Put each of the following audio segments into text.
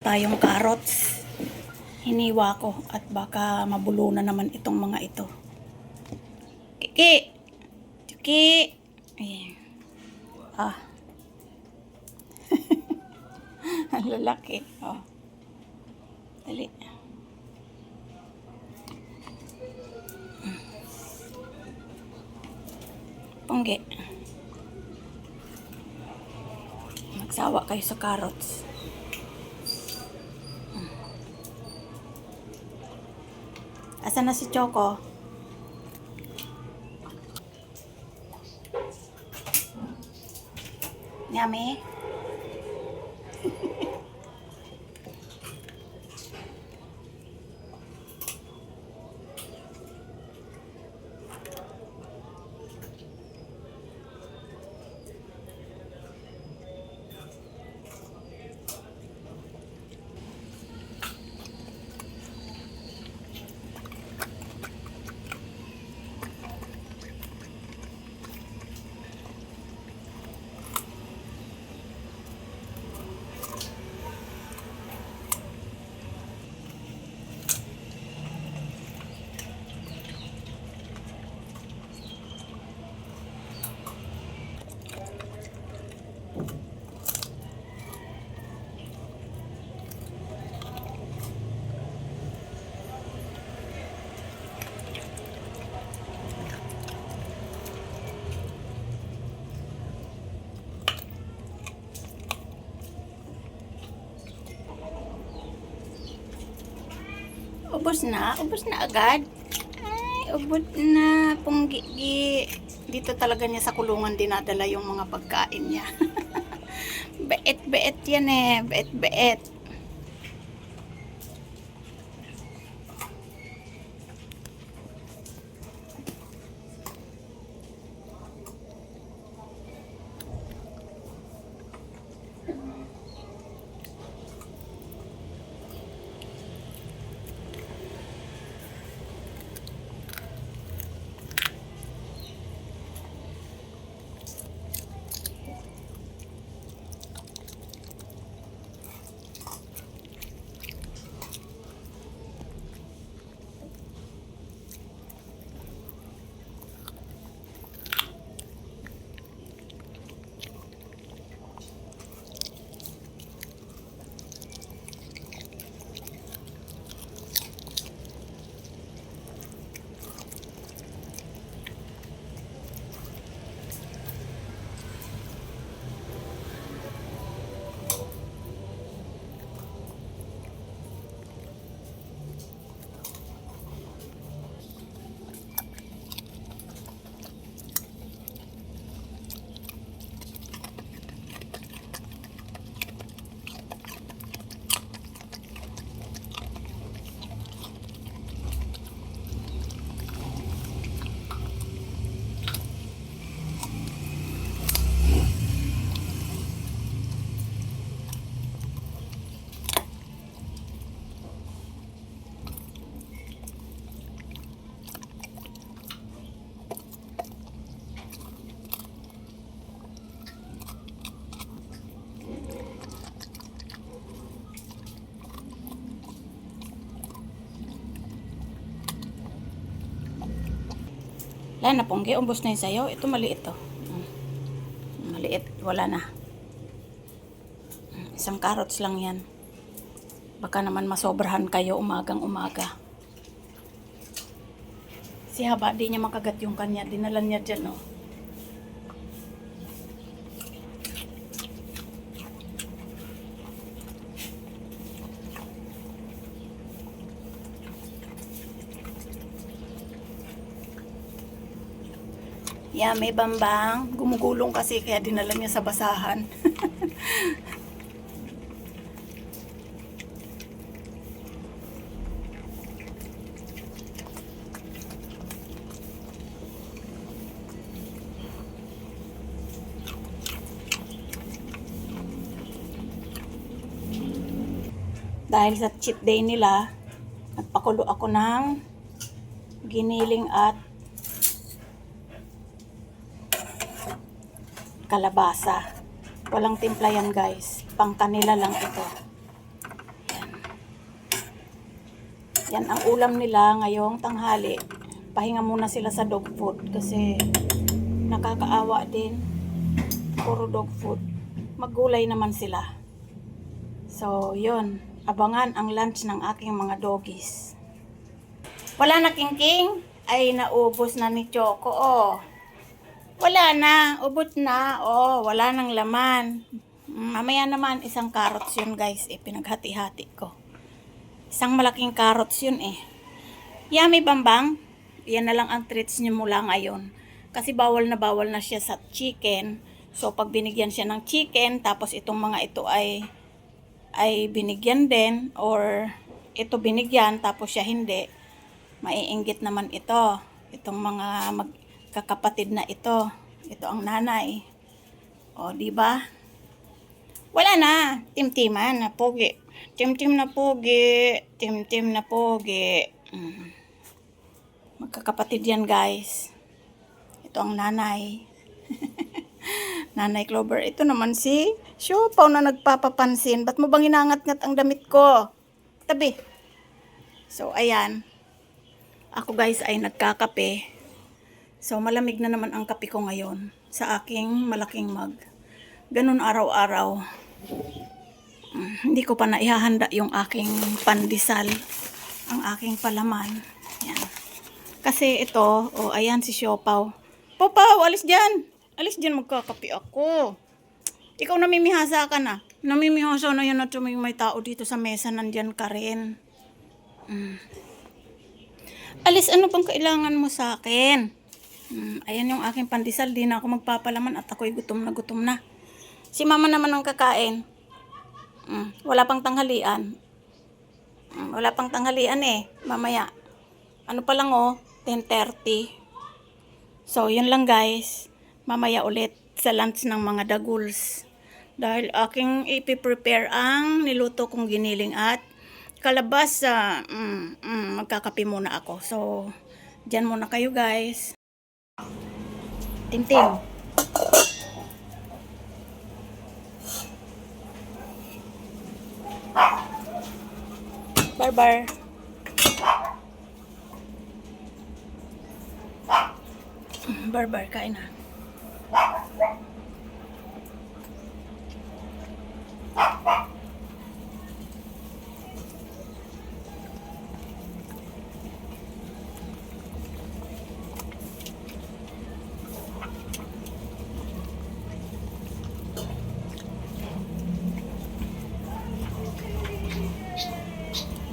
Tayong carrots. Hiniwa ko at baka mabulunan naman itong mga ito. Kiki! Kiki! Ayan. Ah. Ang lalaki. Oh. Dali. Punggi. Magsawa kayo sa carrots. Asan na si Choco? Yummy? Ubos na agad. Ay, ubos na, punggi. Dito talaga niya sa kulungan dinadala yung mga pagkain niya. Beet yan eh, beet. Wala na punggi, umbos na yung sayo. Ito maliit to. Maliit, wala na. Isang carrots lang yan. Baka naman masobrahan kayo umagang-umaga. Si Haba, di niya makagat yung kanya. Dinalan niya dyan, oh. Yeah, may bambang. Gumugulong kasi kaya dinala niya sa basahan. Dahil sa cheat day nila, nagpakulo ako ng giniling at kalabasa. Walang timpla yan guys. Pang kanila lang ito. Yan ang ulam nila ngayong tanghali. Pahinga muna sila sa dog food kasi nakakaawa din. Puro dog food. Maggulay naman sila. So, yun. Abangan ang lunch ng aking mga doggies. Wala na, King? Ay, naubos na ni Choco, oh. Wala na. Ubot na. Oh, wala nang laman. Mamaya naman, isang carrots yun, guys. Pinaghati-hati ko. Isang malaking carrots yun, eh. Yummy, Bambang. Yan na lang ang treats niyo mula ngayon. Kasi bawal na siya sa chicken. So, pag binigyan siya ng chicken, tapos itong mga ito ay binigyan din, or ito binigyan, tapos siya hindi, maiinggit naman ito. Itong mga magkakapatid na ito. Ito ang nanay. O, diba? Wala na. Tim-timan na pogi. Tim-tim na pogi. Tim-tim na pogi. Magkakapatid yan, guys. Ito ang nanay. Nanay Clover. Ito naman si Siopaw na nagpapapansin. Ba't mo bang inangat-ngat ang damit ko? Tabi. So, ayan. Ako, guys, ay nagkakape. So, malamig na naman ang kape ko ngayon sa aking malaking mug. Ganun araw-araw. Hindi ko pa naihahanda yung aking pandesal. Ang aking palaman. Yan. Kasi ito, oh, ayan si Siopaw. Popaw, alis dyan. Alis dyan, magkakape ako. Ikaw namimihasa ka na. Namimihasa na yan at may tao dito sa mesa. Nandyan ka rin. Alis, ano bang kailangan mo sa akin? Ayan yung aking pandesal. Di na ako magpapalaman at ako'y gutom na. Si mama naman ang kakain. Wala pang tanghalian. Wala pang tanghalian eh. Mamaya. Ano pa lang oh, 10:30. So, yun lang guys. Mamaya ulit sa lunch ng mga daguls. Dahil aking ipiprepare ang niluto kong giniling at kalabasa. Magkakape muna ako. So, dyan muna kayo guys. Tim-tim. Barbar. Barbar, kain na.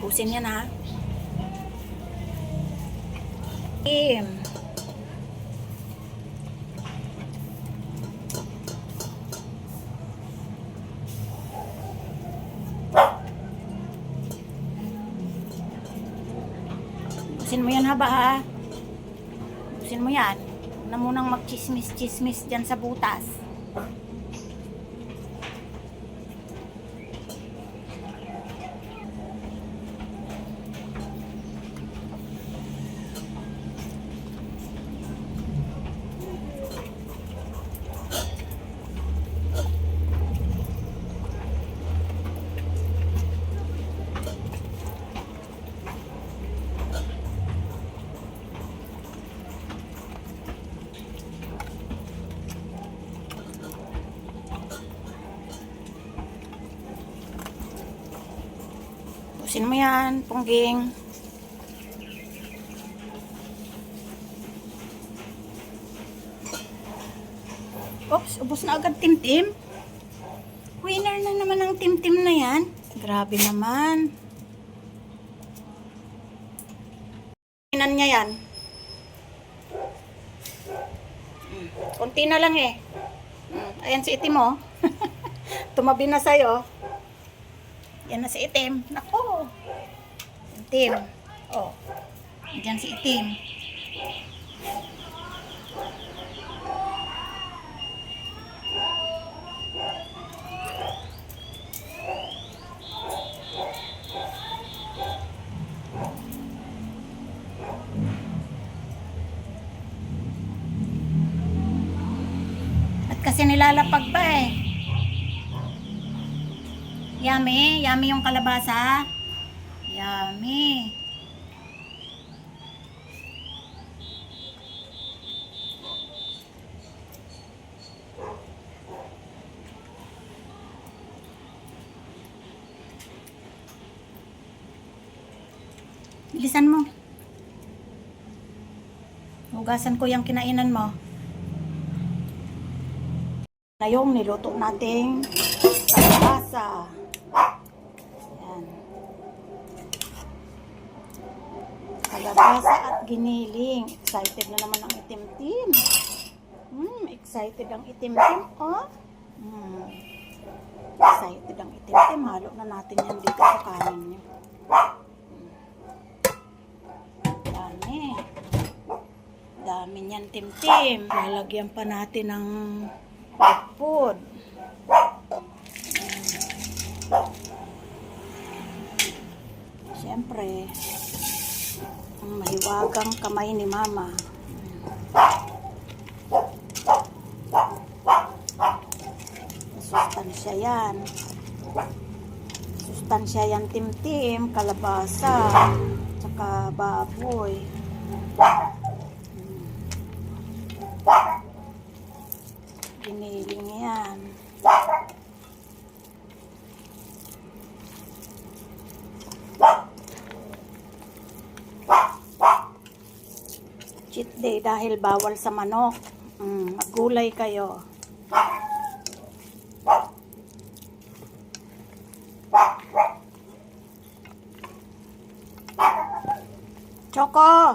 Busin yan ha. Busin mo yan haba ha. Busin mo yan. Huwag na munang mag-chismis-chismis dyan sa butas. Busin mo yan, pungging. Oops, ubos na agad tim-tim. Winner na naman ang tim-tim na yan. Grabe naman. Inan niya yan. Kunti na lang eh. Ayan si itim oh. Tumabi na sa'yo. Yan na si itim. Nako. Itim. Oh. Diyan si itim. At kasi nilalapag pa eh. Yummy, yummy yung kalabasa. Yummy. Bilisan mo. Hugasan ko yung kinainan mo. Na yung niluto nating kalabasa. Yan. Kalabasa at giniling. Excited na naman ang itim-tim. Excited ang itim-tim, oh. Excited ang itim-tim. Halo na natin yan dito sa kanin niyo. Dami. Dami niyan tim-tim. Lalagyan pa natin ng food. Siyempre, ang mahiwagang kamay ni Mama. Sustansya yan. Sustansya yan tim-tim, kalabasa, tsaka baboy. Giniling yan. Cheat day dahil bawal sa manok. Maggulay kayo. Choco!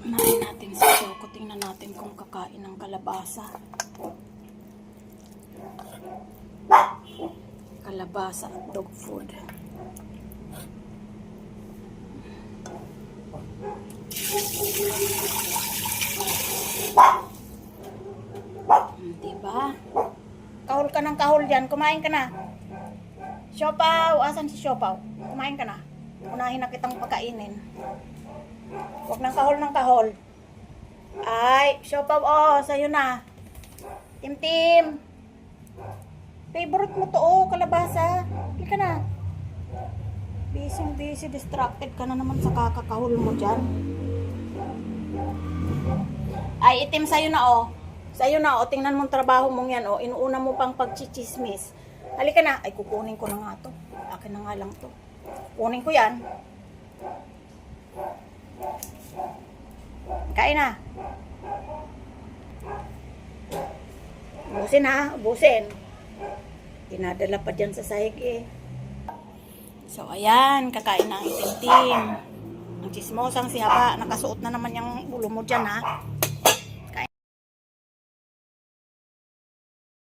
Unahin natin si Choco. Tingnan natin kung kakain ng kalabasa. Kalabasa at dog food. Diba? Kahol ka ng kahol dyan. Kumain ka na. Siopaw. Asan si Siopaw? Kumain ka na. Unahin na kitang pakainin. Huwag ng kahol ng kahol. Ay, Siopaw, oh, sa'yo na. Tim-tim. Favorite mo to, oh, kalabasa. Hindi ka na. Busy, distracted ka na naman sa kakakahol mo dyan. Ay, itim sa'yo na, oh. Sa'yo na, oh. Tingnan mong trabaho mong yan, oh. Inuuna mo pang pagchichismis. Halika na. Ay, kukunin ko na nga to. Akin na nga lang to. Kunin ko yan. Kain na. Ubusin ha. Ubusin. Dinadala pa dyan sa sahig eh. So, ayan. Kakain na ang itim-tim. Ang chismosang si Haba. Nakasuot na naman yung ulo mo dyan ha.